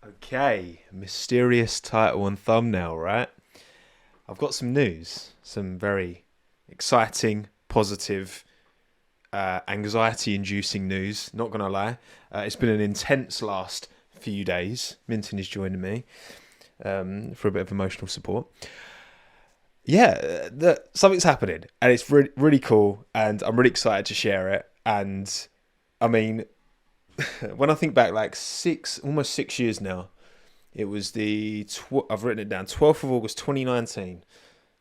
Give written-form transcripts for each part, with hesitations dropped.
Okay, mysterious title and thumbnail, right? I've got some news, some very exciting, positive, anxiety-inducing news. Not gonna lie, it's been an intense last few days. Minton is joining me for a bit of emotional support. Yeah, something's happening, and it's really cool, and I'm really excited to share it. And I mean, when I think back, like almost 6 years now. It was I've written it down, 12th of August 2019.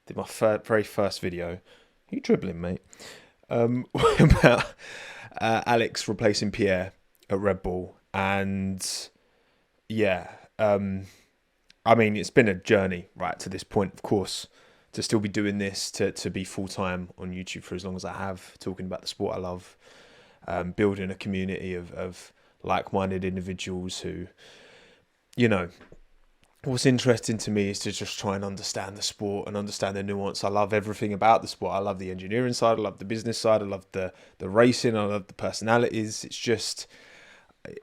Did my very first video. Are you dribbling, mate? About Alex replacing Pierre at Red Bull. And yeah, I mean, it's been a journey, right, to this point, of course, to still be doing this, to be full time on YouTube for as long as I have, talking about the sport I love, building a community of like minded individuals who, you know, what's interesting to me is to just try and understand the sport and understand the nuance. I love everything about the sport. I love the engineering side. I love the business side. I love the racing. I love the personalities. It's just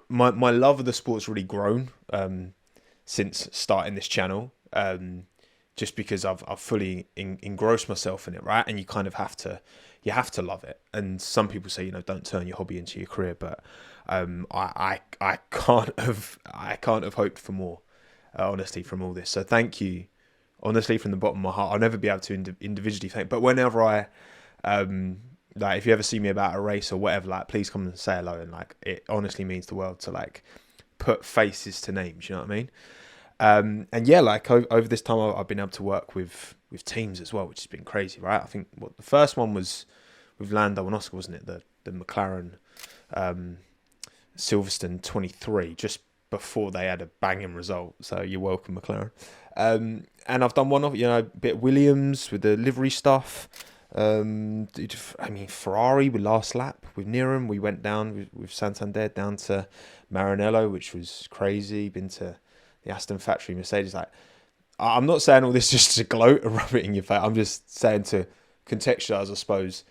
my love of the sport's really grown since starting this channel. Just because I've fully engrossed myself in it, right? And you kind of have to love it. And some people say, don't turn your hobby into your career, but I can't have hoped for more, honestly, from all this. So thank you, honestly, from the bottom of my heart. I'll never be able to individually thank, but whenever like, if you ever see me about a race or whatever, like, please come and say hello. And like, it honestly means the world to like put faces to names. You know what I mean? And yeah, like over this time, I've been able to work with teams as well, which has been crazy, right? I think the first one was with Lando and Oscar, wasn't it? The McLaren Silverstone 23, just before they had a banging result. So you're welcome, McLaren. And I've done one of a bit of Williams with the livery stuff. I mean, Ferrari with last lap with Niram. We went down with Santander down to Maranello, which was crazy. Been to the Aston factory, Mercedes. Like, I'm not saying all this just to gloat and rub it in your face. I'm just saying to contextualize, I suppose,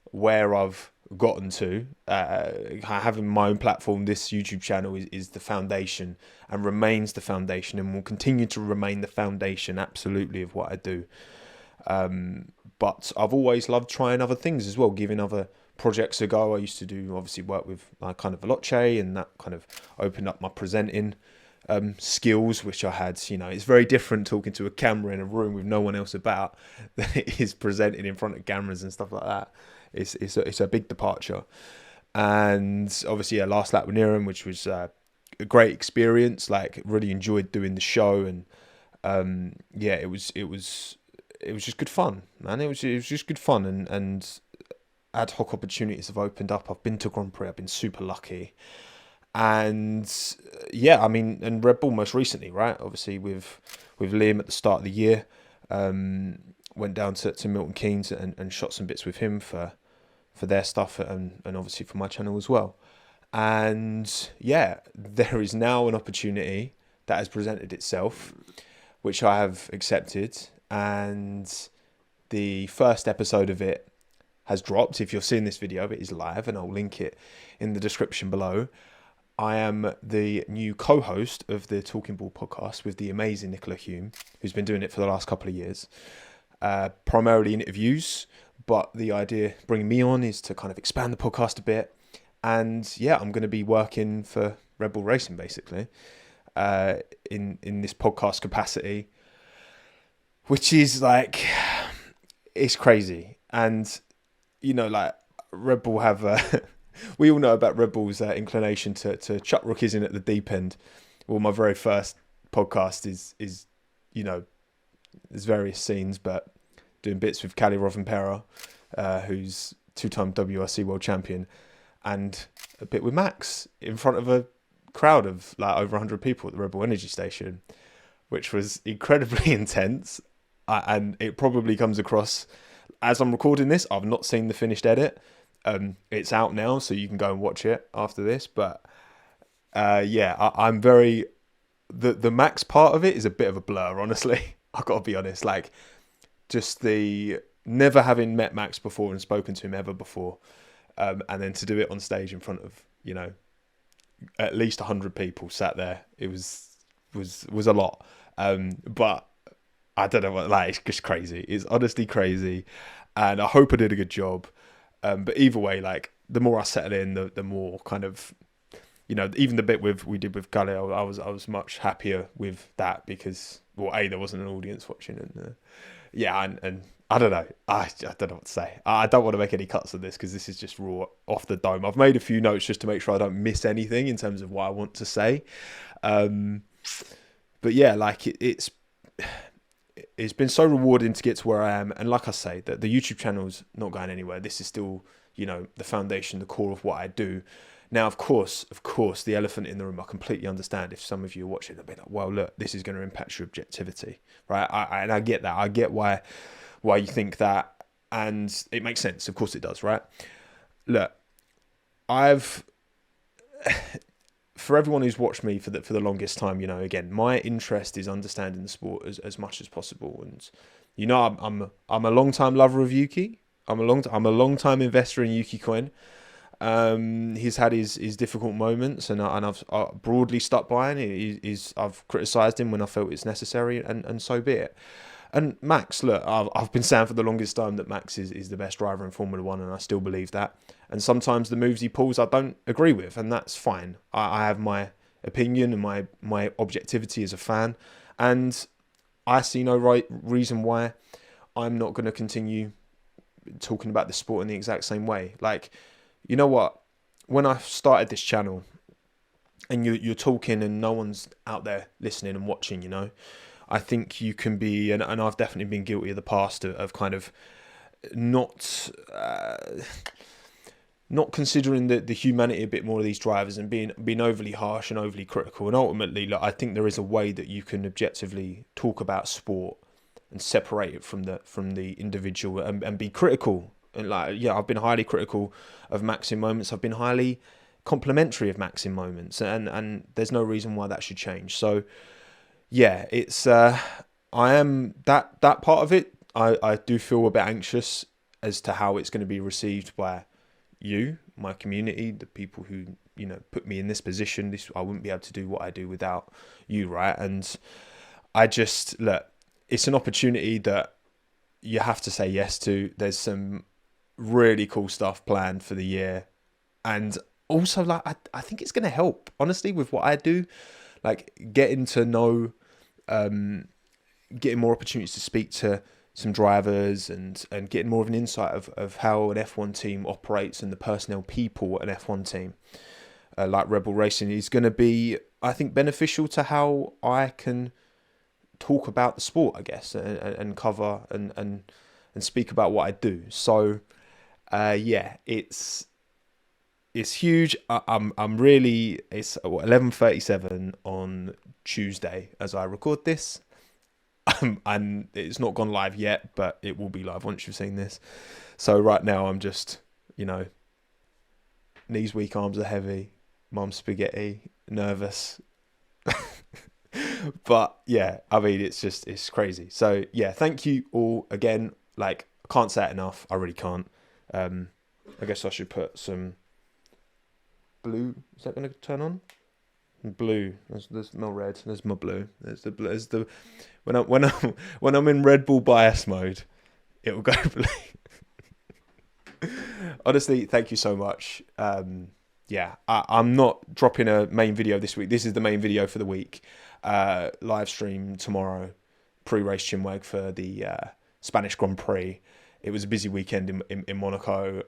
where I've gotten to. Having my own platform, this YouTube channel is the foundation and remains the foundation and will continue to remain the foundation, absolutely, of what I do. But I've always loved trying other things as well, giving other projects a go. I used to do, obviously, work with kind of Veloce, and that kind of opened up my presenting skills, which I had. It's very different talking to a camera in a room with no one else about than it is presenting in front of cameras and stuff like that. It's a big departure. And obviously, yeah, last lap with Niram, which was a great experience. Like, really enjoyed doing the show, and yeah, it was just good fun, man. It was just good fun, and ad hoc opportunities have opened up. I've been to Grand Prix. I've been super lucky. And yeah, I mean, and Red Bull most recently, right? Obviously with Liam at the start of the year, went down to Milton Keynes and shot some bits with him for their stuff and obviously for my channel as well. And yeah, there is now an opportunity that has presented itself, which I have accepted, and the first episode of it has dropped. If you're seeing this video, it is live, and I'll link it in the description below. I am the new co-host of the Talking Ball podcast with the amazing Nicola Hume, who's been doing it for the last couple of years. Primarily interviews, but the idea bringing me on is to kind of expand the podcast a bit. And yeah, I'm going to be working for Red Bull Racing, basically, in this podcast capacity, which is like, it's crazy. And, like, Red Bull have... we all know about Red Bull's inclination to chuck rookies in at the deep end. Well, my very first podcast is there's various scenes, but doing bits with Kalle Rovanperä, who's two-time WRC world champion, and a bit with Max in front of a crowd of like over 100 people at the Red Bull Energy Station, which was incredibly intense. And it probably comes across, as I'm recording this, I've not seen the finished edit. It's out now, so you can go and watch it after this. But yeah, I'm very... The Max part of it is a bit of a blur, honestly. I've got to be honest. Like, just the never having met Max before and spoken to him ever before, and then to do it on stage in front of, at least 100 people sat there. It was a lot. But I don't know what, like, it's just crazy. It's honestly crazy. And I hope I did a good job. But either way, like, the more I settle in, the more kind of, you know, even the bit we did with Gully, I was much happier with that because, well, A, there wasn't an audience watching, and and I don't know. I don't know what to say. I don't want to make any cuts of this because this is just raw off the dome. I've made a few notes just to make sure I don't miss anything in terms of what I want to say. But yeah, like it's been so rewarding to get to where I am. And like I say, the YouTube channel's not going anywhere. This is still, you know, the foundation, the core of what I do. Now, of course, the elephant in the room, I completely understand if some of you are watching, they'll be like, well, look, this is going to impact your objectivity, right? And I get that. I get why you think that. And it makes sense. Of course it does, right? Look, for everyone who's watched me for the longest time, you know, again, my interest is understanding the sport as much as possible. And, you know, I'm a long-time lover of Yuki. I'm a long-time investor in Yuki coin. He's had his difficult moments, and I've broadly stuck by him. I've criticised him when I felt it's necessary, and so be it. And Max, look, I've been saying for the longest time that Max is the best driver in Formula One, and I still believe that. And sometimes the moves he pulls I don't agree with, and that's fine. I have my opinion and my objectivity as a fan, and I see no reason why I'm not going to continue talking about the sport in the exact same way. Like, you know what? When I started this channel, and you're talking and no one's out there listening and watching, you know, I think you can be, and I've definitely been guilty of the past of kind of not considering the humanity a bit more of these drivers and being overly harsh and overly critical. And ultimately, look, I think there is a way that you can objectively talk about sport and separate it from the individual and be critical. And like, yeah, I've been highly critical of Max in moments. I've been highly complimentary of Max in moments, and there's no reason why that should change. So yeah, it's I am that part of it. I do feel a bit anxious as to how it's going to be received by you, my community, the people who, you know, put me in this position. I wouldn't be able to do what I do without you, right? And I just, look, it's an opportunity that you have to say yes to. There's some really cool stuff planned for the year, and also, like, I think it's going to help, honestly, with what I do, like getting to know, getting more opportunities to speak to some drivers and getting more of an insight of how an F1 team operates and the personnel people at an F1 team like Rebel Racing is going to be, I think, beneficial to how I can talk about the sport, I guess, and cover and speak about what I do. So yeah, it's huge. I'm really, it's 11:37 on Tuesday as I record this. And it's not gone live yet, but it will be live once you've seen this. So right now I'm just, you know, knees weak, arms are heavy, mum's spaghetti, nervous. But yeah, I mean, it's crazy. So yeah, thank you all again. Like, I can't say it enough. I really can't. I guess I should put some blue. Is that going to turn on? Blue. There's my red. There's my blue. There's the when I'm in Red Bull bias mode, it will go blue. Honestly, thank you so much. Yeah, I'm not dropping a main video this week. This is the main video for the week. Live stream tomorrow, pre-race CHINWAG for the Spanish Grand Prix. It was a busy weekend in Monaco.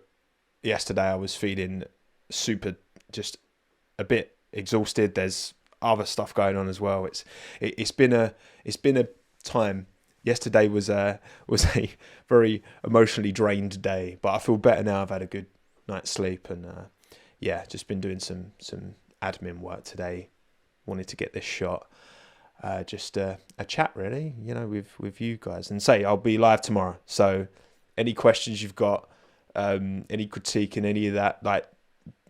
Yesterday I was feeling super, just a bit exhausted. There's other stuff going on as well. It's been a time. Yesterday was a very emotionally drained day, but I feel better now. I've had a good night's sleep, and yeah, just been doing some admin work today. Wanted to get this shot. Just a chat, really, you know, with you guys. And say I'll be live tomorrow. So any questions you've got, any critique and any of that, like,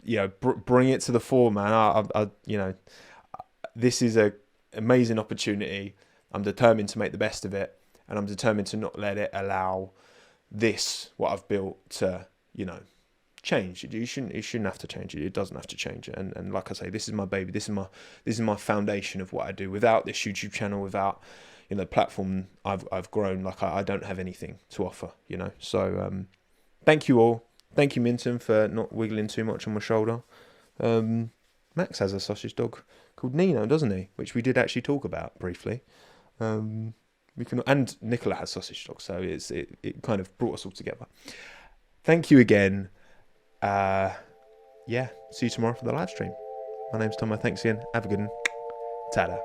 you know, bring it to the fore, man. I you know, this is a amazing opportunity. I'm determined to make the best of it, and I'm determined to not let it allow this, what I've built, to, you know, change. It shouldn't have to change it. It doesn't have to change it. And like I say, this is my baby. This is my foundation of what I do. Without this YouTube channel, without platform I've grown, like I don't have anything to offer. So thank you all. Thank you, Minton, for not wiggling too much on my shoulder. Max has a sausage dog called Nino, doesn't he? Which we did actually talk about briefly. And Nicola has sausage dog, so it kind of brought us all together. Thank you again. See you tomorrow for the live stream. My name's Tomo. Thanks again. Have a good one. Ta-da.